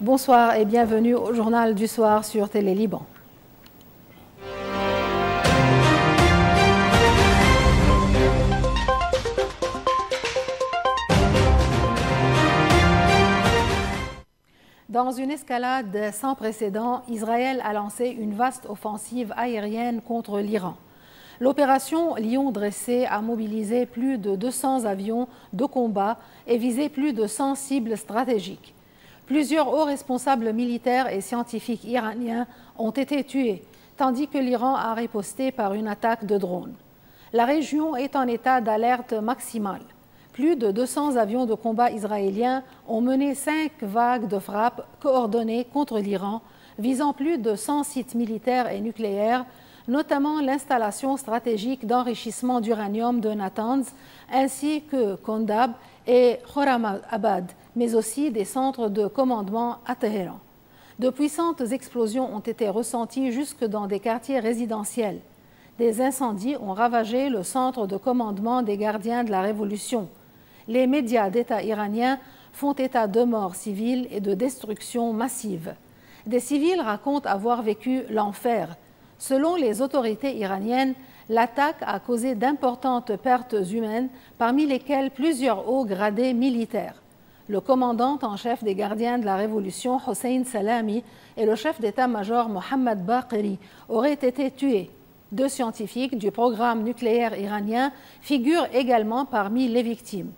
Bonsoir et bienvenue au journal du soir sur Télé Liban. Dans une escalade sans précédent, Israël a lancé une vaste offensive aérienne contre l'Iran. L'opération Lion dressé a mobilisé plus de 200 avions de combat et visé plus de 100 cibles stratégiques. Plusieurs hauts responsables militaires et scientifiques iraniens ont été tués, tandis que l'Iran a riposté par une attaque de drones. La région est en état d'alerte maximale. Plus de 200 avions de combat israéliens ont mené 5 vagues de frappes coordonnées contre l'Iran, visant plus de 100 sites militaires et nucléaires, notamment l'installation stratégique d'enrichissement d'uranium de Natanz, ainsi que Kondab et Khorramabad, mais aussi des centres de commandement à Téhéran. De puissantes explosions ont été ressenties jusque dans des quartiers résidentiels. Des incendies ont ravagé le centre de commandement des gardiens de la Révolution. Les médias d'État iraniens font état de morts civiles et de destructions massives. Des civils racontent avoir vécu l'enfer. Selon les autorités iraniennes, l'attaque a causé d'importantes pertes humaines, parmi lesquelles plusieurs hauts gradés militaires. Le commandant en chef des gardiens de la Révolution, Hossein Salami, et le chef d'état-major Mohammad Baqiri auraient été tués. 2 scientifiques du programme nucléaire iranien figurent également parmi les victimes.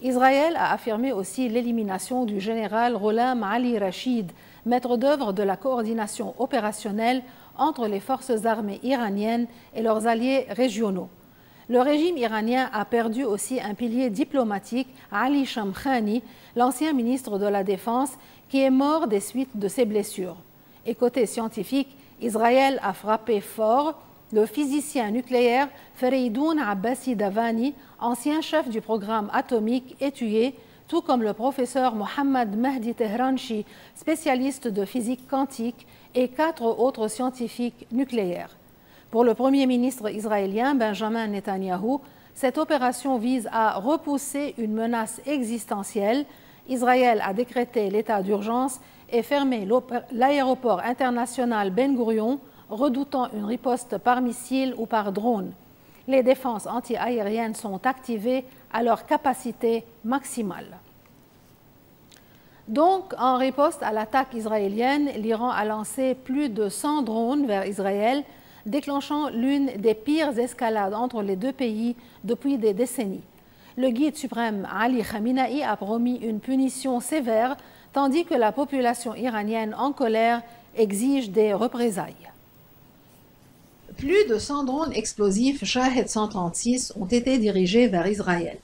Israël a affirmé aussi l'élimination du général Gholam Ali Rachid, maître d'œuvre de la coordination opérationnelle entre les forces armées iraniennes et leurs alliés régionaux. Le régime iranien a perdu aussi un pilier diplomatique, Ali Shamkhani, l'ancien ministre de la Défense, qui est mort des suites de ses blessures. Et côté scientifique, Israël a frappé fort. Le physicien nucléaire Fereydoun Abbasi Davani, ancien chef du programme atomique, est tué, tout comme le professeur Mohammad Mehdi Tehranchi, spécialiste de physique quantique, et 4 autres scientifiques nucléaires. Pour le Premier ministre israélien Benjamin Netanyahou, cette opération vise à repousser une menace existentielle. Israël a décrété l'état d'urgence et fermé l'aéroport international Ben Gourion, redoutant une riposte par missile ou par drone. Les défenses anti-aériennes sont activées à leur capacité maximale. Donc, en riposte à l'attaque israélienne, l'Iran a lancé plus de 100 drones vers Israël, déclenchant l'une des pires escalades entre les deux pays depuis des décennies. Le guide suprême Ali Khamenei a promis une punition sévère, tandis que la population iranienne en colère exige des représailles. Plus de 100 drones explosifs Shahed 136 ont été dirigés vers Israël.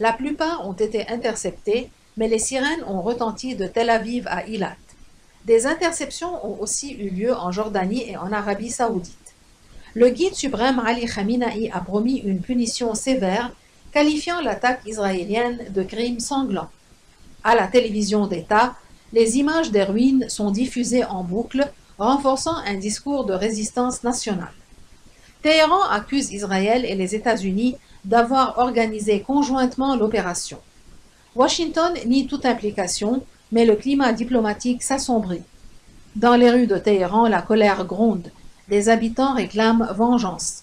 La plupart ont été interceptés, mais les sirènes ont retenti de Tel Aviv à Eilat. Des interceptions ont aussi eu lieu en Jordanie et en Arabie saoudite. Le guide suprême Ali Khamenei a promis une punition sévère, qualifiant l'attaque israélienne de crime sanglant. À la télévision d'État, les images des ruines sont diffusées en boucle, renforçant un discours de résistance nationale. Téhéran accuse Israël et les États-Unis d'avoir organisé conjointement l'opération. Washington nie toute implication, mais le climat diplomatique s'assombrit. Dans les rues de Téhéran, la colère gronde. Les habitants réclament vengeance.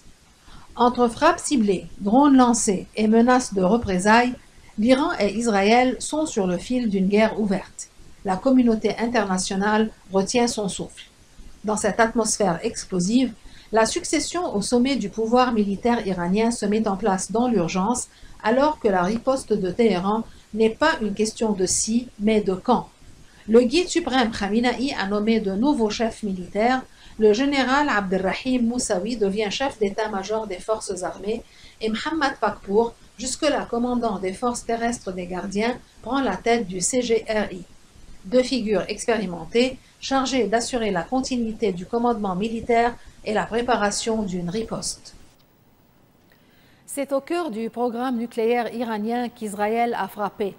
Entre frappes ciblées, drones lancés et menaces de représailles, l'Iran et Israël sont sur le fil d'une guerre ouverte. La communauté internationale retient son souffle. Dans cette atmosphère explosive, la succession au sommet du pouvoir militaire iranien se met en place dans l'urgence, alors que la riposte de Téhéran n'est pas une question de si, mais de quand. Le guide suprême Khamenei a nommé de nouveaux chefs militaires. Le général Abdelrahim Moussaoui devient chef d'état-major des forces armées et Mohammad Pakpour, jusque-là commandant des forces terrestres des gardiens, prend la tête du CGRI. 2 figures expérimentées, chargées d'assurer la continuité du commandement militaire et la préparation d'une riposte. C'est au cœur du programme nucléaire iranien qu'Israël a frappé.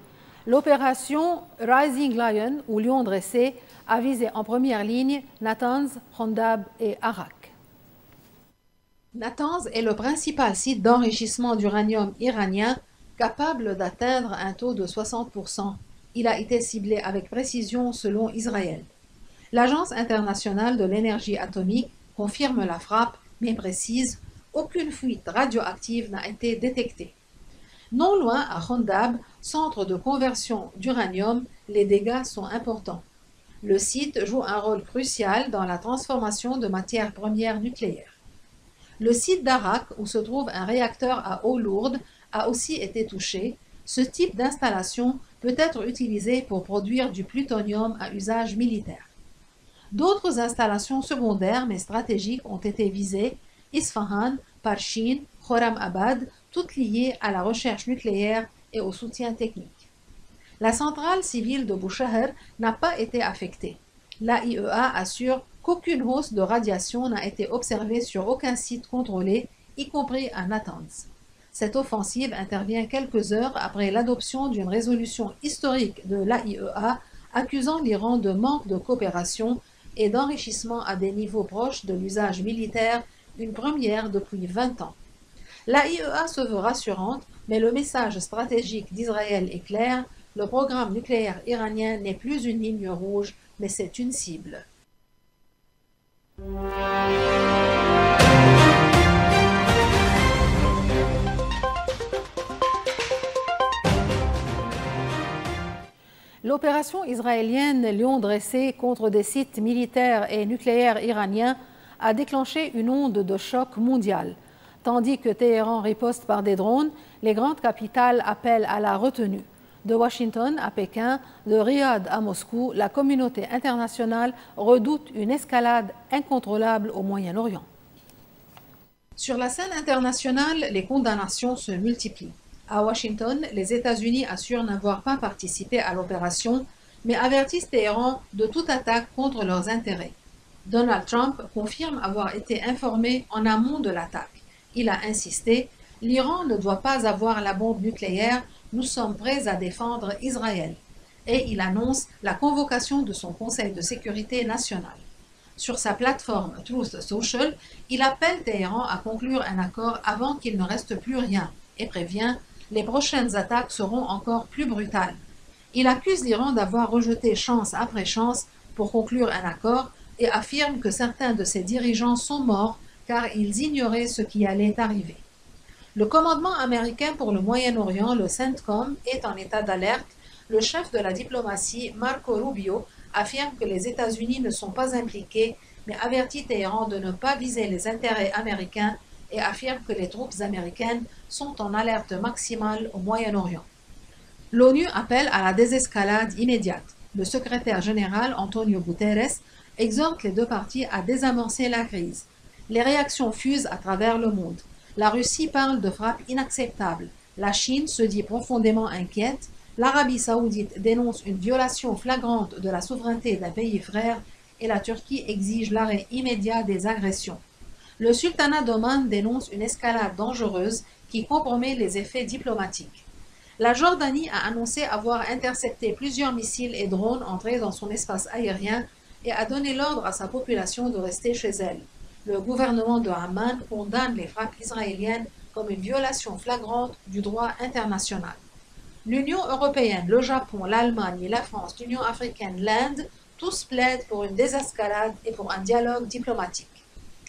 L'opération Rising Lion, ou Lion dressé, a visé en première ligne Natanz, Kondab et Arak. Natanz est le principal site d'enrichissement d'uranium iranien capable d'atteindre un taux de 60%. Il a été ciblé avec précision selon Israël. L'Agence internationale de l'énergie atomique confirme la frappe, mais précise aucune fuite radioactive n'a été détectée. Non loin, à Hondab, centre de conversion d'uranium, les dégâts sont importants. Le site joue un rôle crucial dans la transformation de matières premières nucléaires. Le site d'Arak, où se trouve un réacteur à eau lourde, a aussi été touché. Ce type d'installation peut être utilisé pour produire du plutonium à usage militaire. D'autres installations secondaires mais stratégiques ont été visées, Isfahan, Parshin, Khorram Abad, toutes liées à la recherche nucléaire et au soutien technique. La centrale civile de Bouchaher n'a pas été affectée. L'AIEA assure qu'aucune hausse de radiation n'a été observée sur aucun site contrôlé, y compris à Natanz. Cette offensive intervient quelques heures après l'adoption d'une résolution historique de l'AIEA accusant l'Iran de manque de coopération et d'enrichissement à des niveaux proches de l'usage militaire, une première depuis 20 ans. L'AIEA se veut rassurante, mais le message stratégique d'Israël est clair, le programme nucléaire iranien n'est plus une ligne rouge, mais c'est une cible. L'opération israélienne Lion dressé contre des sites militaires et nucléaires iraniens a déclenché une onde de choc mondiale. Tandis que Téhéran riposte par des drones, les grandes capitales appellent à la retenue. De Washington à Pékin, de Riyad à Moscou, la communauté internationale redoute une escalade incontrôlable au Moyen-Orient. Sur la scène internationale, les condamnations se multiplient. À Washington, les États-Unis assurent n'avoir pas participé à l'opération, mais avertissent Téhéran de toute attaque contre leurs intérêts. Donald Trump confirme avoir été informé en amont de l'attaque. Il a insisté « L'Iran ne doit pas avoir la bombe nucléaire, nous sommes prêts à défendre Israël ». Et il annonce la convocation de son Conseil de sécurité nationale. Sur sa plateforme Truth Social, il appelle Téhéran à conclure un accord avant qu'il ne reste plus rien et prévient « Les prochaines attaques seront encore plus brutales ». Il accuse l'Iran d'avoir rejeté chance après chance pour conclure un accord et affirme que certains de ses dirigeants sont morts car ils ignoraient ce qui allait arriver. Le commandement américain pour le Moyen-Orient, le CENTCOM, est en état d'alerte. Le chef de la diplomatie, Marco Rubio, affirme que les États-Unis ne sont pas impliqués, mais avertit Téhéran de ne pas viser les intérêts américains et affirme que les troupes américaines sont en alerte maximale au Moyen-Orient. L'ONU appelle à la désescalade immédiate. Le secrétaire général, Antonio Guterres, exhorte les deux parties à désamorcer la crise. Les réactions fusent à travers le monde. La Russie parle de frappes inacceptables. La Chine se dit profondément inquiète. L'Arabie saoudite dénonce une violation flagrante de la souveraineté d'un pays frère et la Turquie exige l'arrêt immédiat des agressions. Le sultanat d'Oman dénonce une escalade dangereuse qui compromet les effets diplomatiques. La Jordanie a annoncé avoir intercepté plusieurs missiles et drones entrés dans son espace aérien et a donné l'ordre à sa population de rester chez elle. Le gouvernement de Amman condamne les frappes israéliennes comme une violation flagrante du droit international. L'Union européenne, le Japon, l'Allemagne, la France, l'Union africaine, l'Inde, tous plaident pour une désescalade et pour un dialogue diplomatique.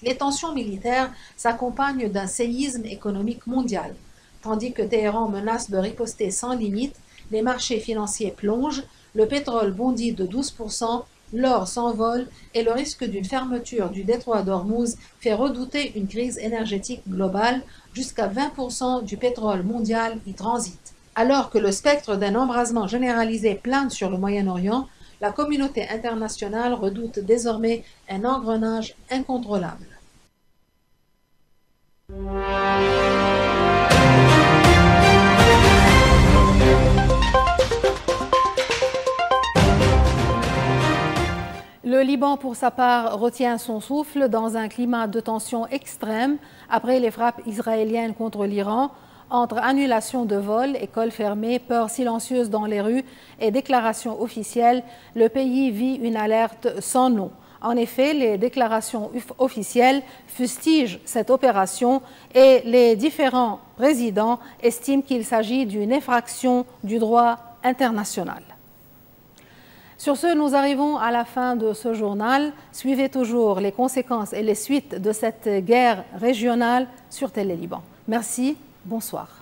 Les tensions militaires s'accompagnent d'un séisme économique mondial. Tandis que Téhéran menace de riposter sans limite, les marchés financiers plongent, le pétrole bondit de 12%, l'or s'envole et le risque d'une fermeture du détroit d'Ormuz fait redouter une crise énergétique globale. Jusqu'à 20% du pétrole mondial y transite. Alors que le spectre d'un embrasement généralisé plane sur le Moyen-Orient, la communauté internationale redoute désormais un engrenage incontrôlable. Le Liban, pour sa part, retient son souffle dans un climat de tension extrême après les frappes israéliennes contre l'Iran. Entre annulation de vols, écoles fermées, peurs silencieuses dans les rues et déclarations officielles, le pays vit une alerte sans nom. En effet, les déclarations officielles fustigent cette opération et les différents présidents estiment qu'il s'agit d'une infraction du droit international. Sur ce, nous arrivons à la fin de ce journal. Suivez toujours les conséquences et les suites de cette guerre régionale sur Télé Liban. Merci, bonsoir.